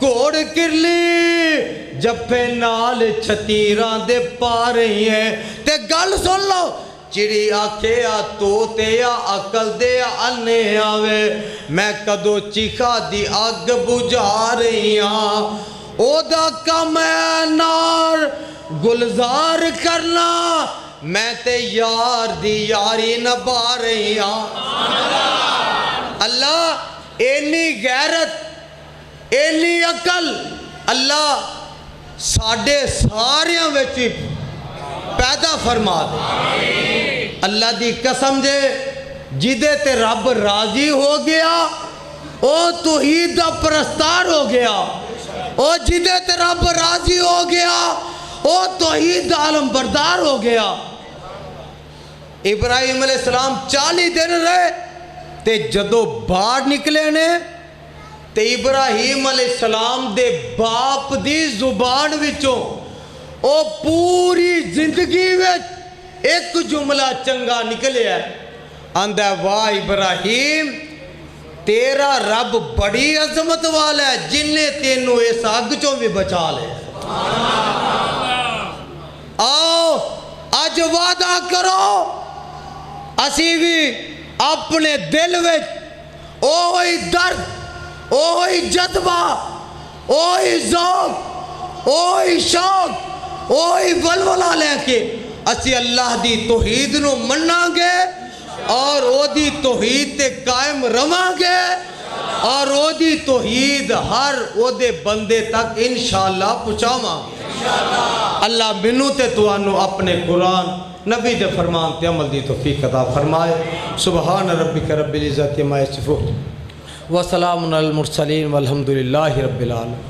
کوڑ کرلی جپے نال چھتیران دے پا رہی ہیں تے گل سن لو چڑی آکھے آ توتے یا عقل دے یا انے آوے میں کدو چیخا دی آگ بجھا رہی ہاں او دا کم ہے نار گلزار کرنا میں تے یار دی یاری نبھا رہی ہاں اللہ اینی غیرت اینی عقل اللہ ساڑھے ساریاں ویچی پیدا فرما دے اللہ دی قسم جے جدے تے رب راضی ہو گیا او توحید دا پرستار ہو گیا او جدے تے رب راضی ہو گیا او توحید دا عالم بردار ہو گیا ابراہیم علیہ السلام 40 دن رہے تے جدو باہر نکلے نے تے ابراہیم علیہ السلام دے باپ دی زبان وچوں او پوری زندگی وچ ایک جملہ چنگا نکلے ہے آندہ واہ ابراہیم تیرا رب بڑی عظمت والا ہے جن نے تینوں اس آگ چوں بھی بچا لے آؤ آج وعدہ کرو اسی بھی اپنے دل وچ اوہی درد اوہی جذبہ اوہی ذوق اوہی شوق اوہی ولولہ لے کے اسی اللہ دی توحید نو مننا گے اور او دی توحید تے قائم رواں گے اور او دی توحید ہر او دے بندے تک انشاءاللہ پہنچاواں اللہ منو تے توانو اپنے قرآن نبی دے فرمان تے عمل دی توفیق عطا فرمائے سبحان ربک رب العزت عما یصفون وسلام علی المرسلین والحمدللہ رب العالمین